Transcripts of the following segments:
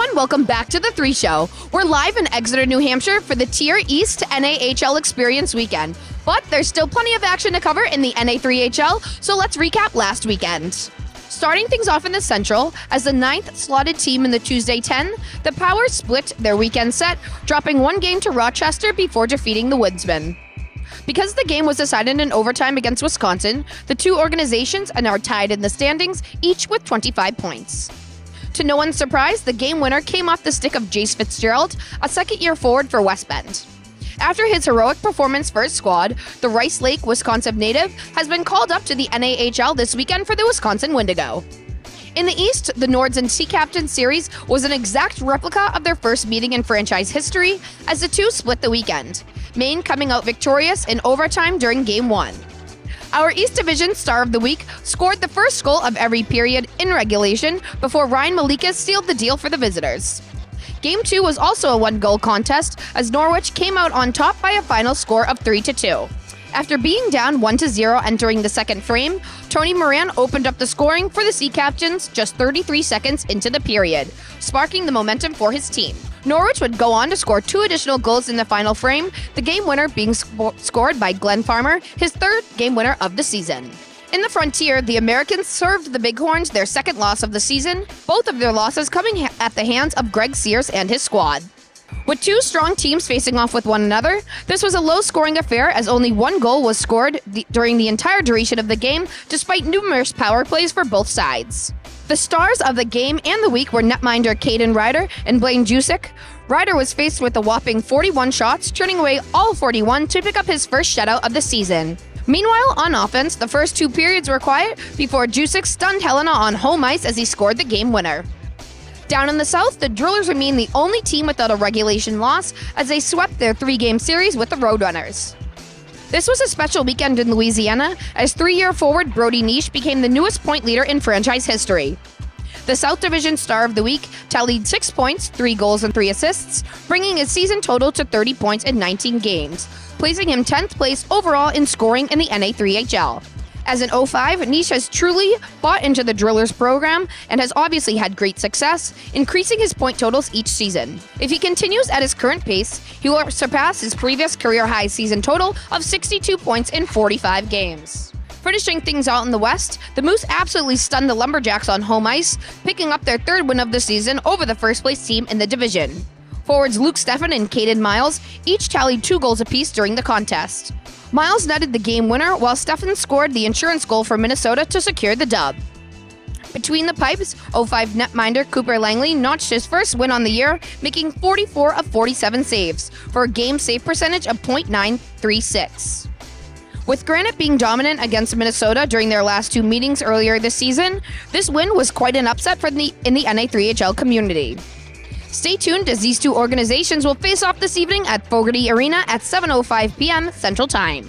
everyone, welcome back to the 3 Show. We're live in Exeter, New Hampshire for the Tier East NAHL Experience Weekend. But there's still plenty of action to cover in the NA3HL, so let's recap last weekend. Starting things off in the Central, as the 9th slotted team in the Tuesday 10, the Power split their weekend set, dropping one game to Rochester before defeating the Woodsmen. Because the game was decided in overtime against Wisconsin, the two organizations are now tied in the standings, each with 25 points. To no one's surprise, the game winner came off the stick of Jace Fitzgerald, a second-year forward for West Bend. After his heroic performance for his squad, the Rice Lake, Wisconsin native has been called up to the NAHL this weekend for the Wisconsin Wendigo. In the East, the Nords and Sea Captain series was an exact replica of their first meeting in franchise history, as the two split the weekend, Maine coming out victorious in overtime during Game 1. Our East Division Star of the Week scored the first goal of every period in regulation before Ryan Malika sealed the deal for the visitors. Game 2 was also a one-goal contest, as Norwich came out on top by a final score of 3-2. After being down 1-0 entering the second frame, Tony Moran opened up the scoring for the Sea Captains just 33 seconds into the period, sparking the momentum for his team. Norwich would go on to score 2 additional goals in the final frame, the game winner being scored by Glenn Farmer, his third game winner of the season. In the Frontier, the Americans served the Bighorns their second loss of the season, both of their losses coming at the hands of Greg Sears and his squad. With two strong teams facing off with one another, this was a low-scoring affair as only one goal was scored during the entire duration of the game, despite numerous power plays for both sides. The stars of the game and the week were netminder Caden Ryder and Blaine Jusic. Ryder was faced with a whopping 41 shots, turning away all 41 to pick up his first shutout of the season. Meanwhile, on offense, the first 2 periods were quiet before Jusic stunned Helena on home ice as he scored the game winner. Down in the South, the Drillers remain the only team without a regulation loss as they swept their 3-game series with the Roadrunners. This was a special weekend in Louisiana as 3-year forward Brody Niche became the newest point leader in franchise history. The South Division Star of the Week tallied 6 points, 3 goals, and 3 assists, bringing his season total to 30 points in 19 games, placing him 10th place overall in scoring in the NA3HL. As an 05, Niche has truly bought into the Drillers program and has obviously had great success, increasing his point totals each season. If he continues at his current pace, he will surpass his previous career-high season total of 62 points in 45 games. Finishing things out in the West, the Moose absolutely stunned the Lumberjacks on home ice, picking up their 3rd win of the season over the first-place team in the division. Forwards Luke Steffen and Caden Miles each tallied 2 goals apiece during the contest. Miles netted the game winner, while Steffen scored the insurance goal for Minnesota to secure the dub. Between the pipes, 05 netminder Cooper Langley notched his first win on the year, making 44 of 47 saves, for a game save percentage of .936. With Granite being dominant against Minnesota during their last 2 meetings earlier this season, this win was quite an upset in the NA3HL community. Stay tuned as these two organizations will face off this evening at Fogarty Arena at 7:05 p.m. Central Time.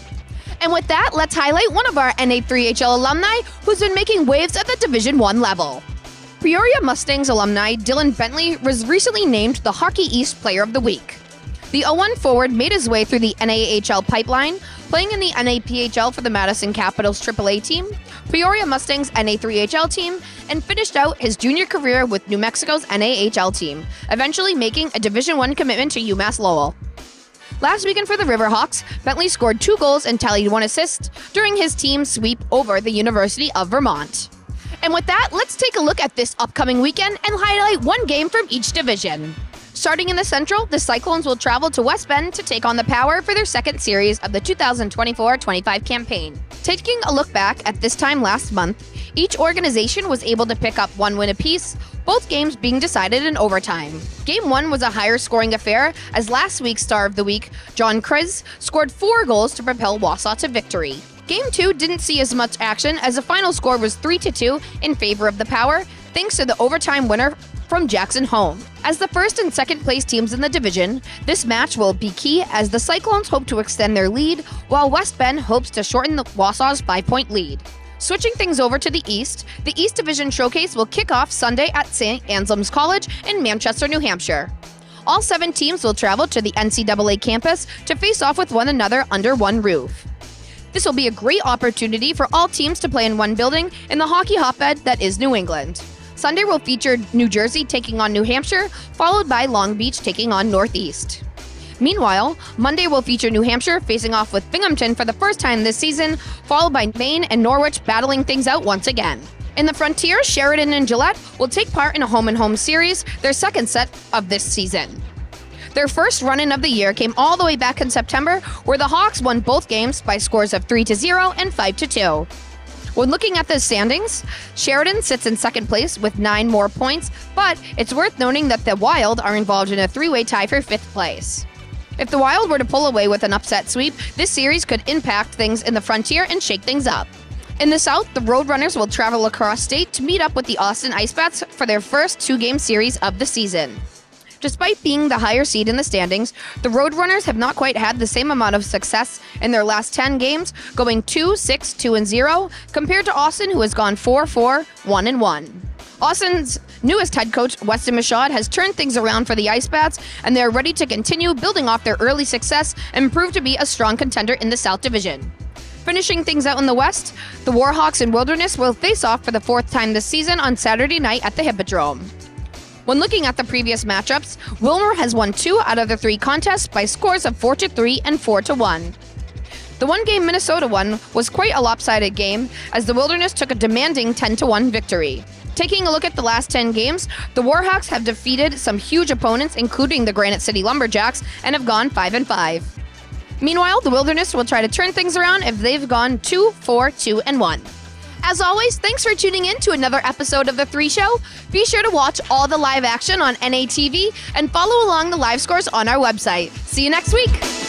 And with that, let's highlight one of our NA3HL alumni who's been making waves at the Division I level. Peoria Mustangs alumni Dylan Bentley was recently named the Hockey East Player of the Week. The 01 forward made his way through the NAHL pipeline, playing in the NAPHL for the Madison Capitals AAA team, Peoria Mustangs NA3HL team, and finished out his junior career with New Mexico's NAHL team, eventually making a Division I commitment to UMass Lowell. Last weekend for the Riverhawks, Bentley scored 2 goals and tallied 1 assist during his team's sweep over the University of Vermont. And with that, let's take a look at this upcoming weekend and highlight one game from each division. Starting in the Central, the Cyclones will travel to West Bend to take on the Power for their second series of the 2024-25 campaign. Taking a look back at this time last month, each organization was able to pick up 1 win apiece, both games being decided in overtime. Game 1 was a higher scoring affair as last week's Star of the Week, John Kriz, scored 4 goals to propel Wausau to victory. Game 2 didn't see as much action as the final score was 3-2 in favor of the Power, thanks to the overtime winner from Jackson Home. As the first and second place teams in the division, this match will be key as the Cyclones hope to extend their lead, while West Bend hopes to shorten the Wausau's 5-point lead. Switching things over to the East Division Showcase will kick off Sunday at St. Anselm's College in Manchester, New Hampshire. All 7 teams will travel to the NCAA campus to face off with one another under one roof. This will be a great opportunity for all teams to play in one building in the hockey hotbed that is New England. Sunday will feature New Jersey taking on New Hampshire, followed by Long Beach taking on Northeast. Meanwhile, Monday will feature New Hampshire facing off with Binghamton for the first time this season, followed by Maine and Norwich battling things out once again. In the Frontier, Sheridan and Gillette will take part in a home-and-home series, their second set of this season. Their first run-in of the year came all the way back in September, where the Hawks won both games by scores of 3-0 and 5-2. When looking at the standings, Sheridan sits in second place with 9 more points, but it's worth noting that the Wild are involved in a 3-way tie for 5th place. If the Wild were to pull away with an upset sweep, this series could impact things in the Frontier and shake things up. In the South, the Roadrunners will travel across state to meet up with the Austin Icebats for their first 2-game series of the season. Despite being the higher seed in the standings, the Roadrunners have not quite had the same amount of success in their last 10 games, going 2-6-2-0, compared to Austin, who has gone 4-4-1-1. Austin's newest head coach, Weston Michaud, has turned things around for the Icebats, and they're ready to continue building off their early success and prove to be a strong contender in the South Division. Finishing things out in the West, the Warhawks and Wilderness will face off for the 4th time this season on Saturday night at the Hippodrome. When looking at the previous matchups, Wilmer has won 2 out of the 3 contests by scores of 4-3 and 4-1. The one-game Minnesota one was quite a lopsided game, as the Wilderness took a demanding 10-1 victory. Taking a look at the last 10 games, the Warhawks have defeated some huge opponents, including the Granite City Lumberjacks, and have gone 5-5. Meanwhile, the Wilderness will try to turn things around if they've gone 2-4-2-1. As always, thanks for tuning in to another episode of The 3 Show. Be sure to watch all the live action on NATV and follow along the live scores on our website. See you next week.